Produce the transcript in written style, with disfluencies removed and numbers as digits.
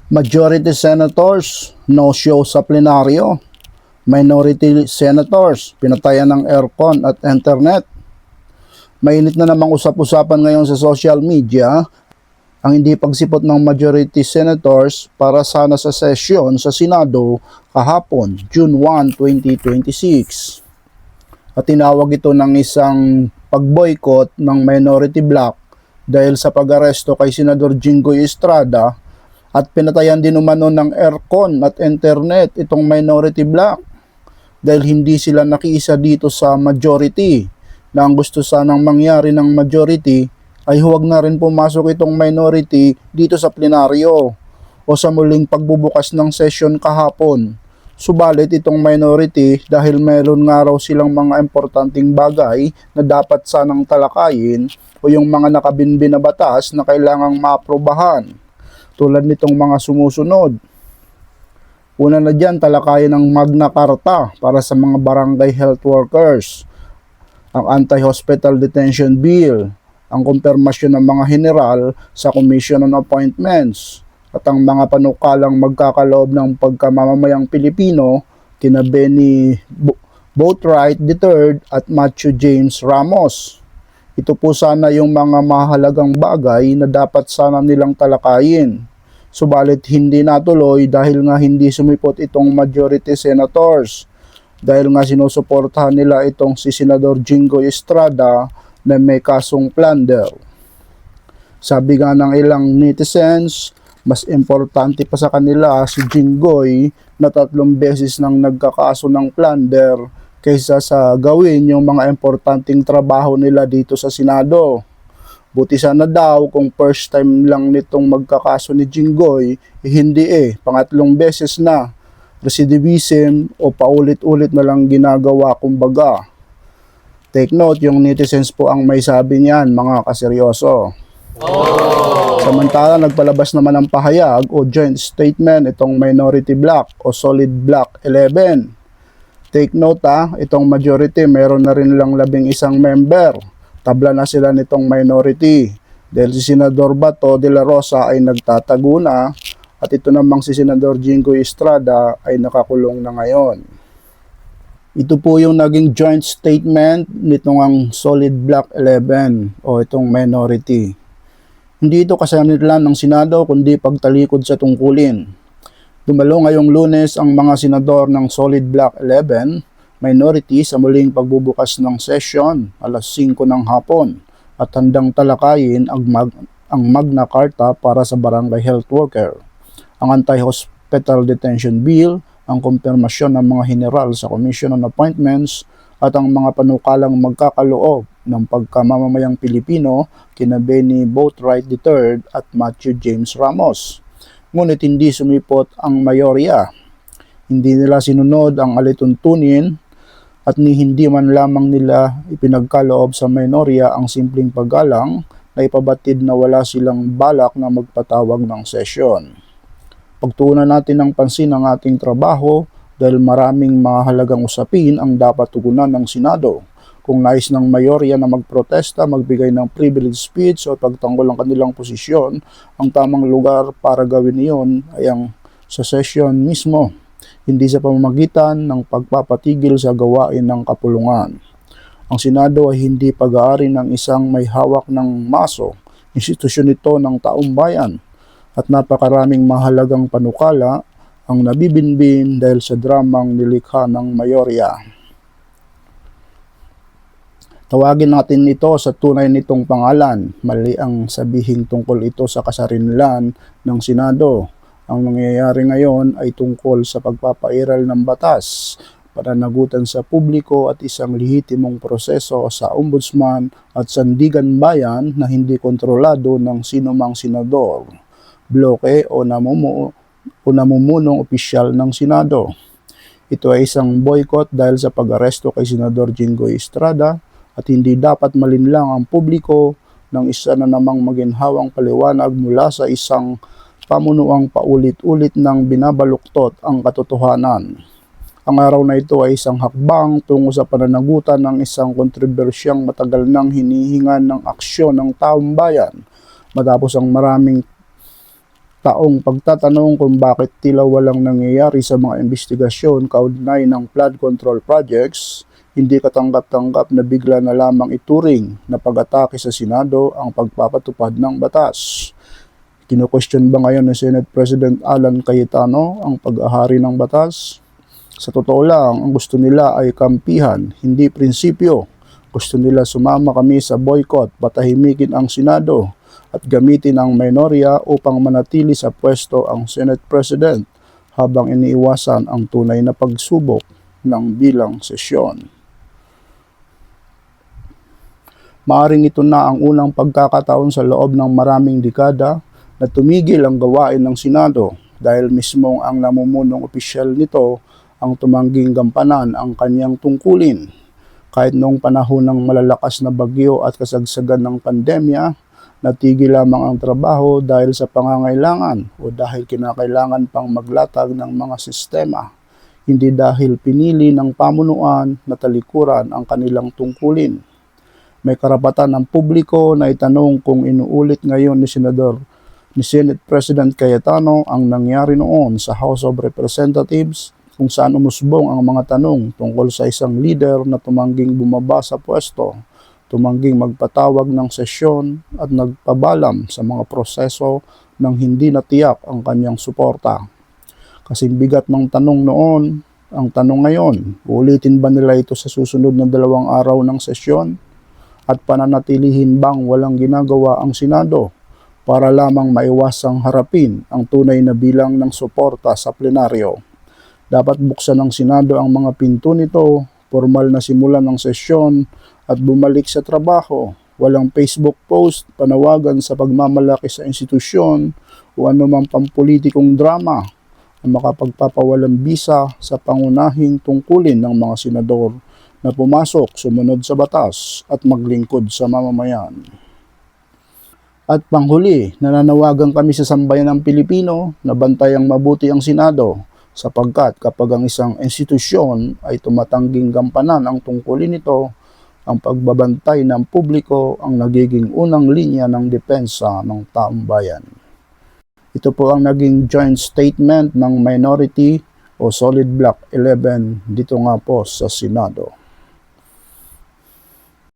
Majority senators, no show sa plenaryo. Minority senators, pinatayan ng aircon at internet. Mainit na namang usap-usapan ngayon sa social media ang hindi pagsipot ng majority senators para sana sa sesyon sa Senado kahapon, June 1, 2026. At tinawag ito ng isang pagboycott ng minority bloc dahil sa pag-aresto kay Senador Jinggoy Estrada at pinatayan din umano ng aircon at internet itong minority bloc dahil hindi sila nakiisa dito sa majority na ang gusto sanang mangyari ng majority ay huwag na rin pumasok itong minority dito sa plenaryo o sa muling pagbubukas ng session kahapon. Subalit itong minority dahil mayroon nga raw silang mga importanteng bagay na dapat sanang talakayin o yung mga nakabinbin na batas na kailangang maaprobahan. Tulad nitong mga sumusunod. Una na dyan, talakayin ang Magna Carta para sa mga barangay health workers, ang Anti-Hospital Detention Bill, ang kumpirmasyon ng mga general sa Commission on Appointments, at ang mga panukalang magkakaloob ng pagkamamamayang Pilipino kina Benny Boatwright III at Matthew James Ramos. Ito po sana yung mga mahalagang bagay na dapat sana nilang talakayin. Subalit hindi natuloy dahil nga hindi sumipot itong majority senators. Dahil nga sinusuportahan nila itong si Senador Jinggoy Estrada na may kasong plunder. Sabi nga ng ilang netizens, mas importante pa sa kanila si Jinggoy na 3 beses nang nagkakaso ng plunder kaysa sa gawin yung mga importanteng trabaho nila dito sa Senado. Buti sana daw kung first time lang nitong magkakaso ni Jinggoy, hindi pangatlong beses na. Recidivism o paulit-ulit na lang ginagawa kumbaga. Take note, yung netizens po ang may sabi niyan, mga kaseryoso. Samantala, nagpalabas naman ng pahayag o joint statement itong minority bloc o solid bloc 11. Take note itong majority meron na rin lang 11 member. Tabla na sila nitong minority dahil si Senador Bato de la Rosa ay nagtatago na at ito namang si Senador Jinggoy Estrada ay nakakulong na ngayon. Ito po yung naging joint statement nitong ang solid bloc 11 o itong minority. Hindi ito kasanidlan ng Senado kundi pagtalikod sa tungkulin. Dumalo ngayong Lunes ang mga senador ng Solid Bloc 11 minority sa muling pagbubukas ng session alas 5 ng hapon at handang talakayin ang Magna Carta para sa barangay health worker, ang Anti-Hospital Detention Bill, ang kumpirmasyon ng mga general sa Commission on Appointments at ang mga panukalang magkakaloob ng pagkamamamayang Pilipino kina Benny Boatwright III at Matthew James Ramos. Ngunit hindi sumipot ang mayorya. Hindi nila sinunod ang alituntunin at hindi man lamang nila ipinagkaloob sa minorya ang simpleng paggalang na ipabatid na wala silang balak na magpatawag ng sesyon. Pagtuunan natin ng pansin ang ating trabaho dahil maraming mahalagang usapin ang dapat tugunan ng Senado. Kung nais ng mayorya na magprotesta, magbigay ng privilege speech o pagtanggol ang kanilang posisyon, ang tamang lugar para gawin iyon ay ang sa session mismo, hindi sa pamamagitan ng pagpapatigil sa gawain ng kapulungan. Ang Senado ay hindi pag-aari ng isang may hawak ng maso, institusyon ito ng taong bayan, at napakaraming mahalagang panukala ang nabibinbin dahil sa dramang nilikha ng mayorya. Tawagin natin ito sa tunay nitong pangalan. Mali ang sabihin tungkol ito sa kasarinlan ng Senado. Ang nangyayari ngayon ay tungkol sa pagpapairal ng batas, pananagutan sa publiko at isang lehitimong proseso sa ombudsman at sandigan bayan na hindi kontrolado ng sinumang senador, bloke o namumunong opisyal ng Senado. Ito ay isang boycott dahil sa pag-aresto kay Senador Jinggoy Estrada at hindi dapat malinlang ang publiko ng isa na namang maginhawang paliwanag mula sa isang pamunuang paulit-ulit ng binabaluktot ang katotohanan. Ang araw na ito ay isang hakbang tungo sa pananagutan ng isang kontrobersyang matagal nang hinihingan ng aksyon ng taong bayan matapos ang maraming taong pagtatanong kung bakit tila walang nangyayari sa mga investigasyon kaugnay ng flood control projects, hindi katanggap-tanggap na bigla na lamang ituring na pag-atake sa Senado ang pagpapatupad ng batas. Kino-question ba ngayon ni Senate President Alan Cayetano ang pag-ahari ng batas? Sa totoo lang, ang gusto nila ay kampihan, hindi prinsipyo. Gusto nila sumama kami sa boycott, patahimikin ang Senado, at gamitin ang minorya upang manatili sa pwesto ang Senate President habang iniiwasan ang tunay na pagsubok ng bilang sesyon. Maaring ito na ang unang pagkakataon sa loob ng maraming dekada na tumigil ang gawain ng Senado dahil mismong ang namumunong opisyal nito ang tumangging gampanan ang kanyang tungkulin. Kahit noong panahon ng malalakas na bagyo at kasagsagan ng pandemya, natigil lamang ang trabaho dahil sa pangangailangan o dahil kinakailangan pang maglatag ng mga sistema, hindi dahil pinili ng pamunuan na talikuran ang kanilang tungkulin. May karapatan ng publiko na itanong kung inuulit ngayon ni Senate President Cayetano ang nangyari noon sa House of Representatives kung saan umusbong ang mga tanong tungkol sa isang leader na tumangging bumaba sa pwesto, tumangging magpatawag ng sesyon at nagpabalam sa mga proseso nang hindi natiyak ang kanyang suporta. Kasing bigat ng tanong noon, ang tanong ngayon, ulitin ba nila ito sa susunod na 2 araw ng sesyon? At pananatilihin bang walang ginagawa ang Senado para lamang maiwasang harapin ang tunay na bilang ng suporta sa plenaryo? Dapat buksan ng Senado ang mga pinto nito, formal na simulan ng sesyon at bumalik sa trabaho. Walang Facebook post, panawagan sa pagmamalaki sa institusyon o anumang pampulitikong drama na makapagpapawalang bisa sa pangunahing tungkulin ng mga senador na pumasok, sumunod sa batas at maglingkod sa mamamayan. At panghuli, nananawagan kami sa sambayan ng Pilipino na bantayang mabuti ang Senado sapagkat kapag ang isang institusyon ay tumatangging gampanan ang tungkulin nito, ang pagbabantay ng publiko ang nagiging unang linya ng depensa ng taong bayan. Ito po ang naging joint statement ng minority o Solid Block 11 dito nga po sa Senado.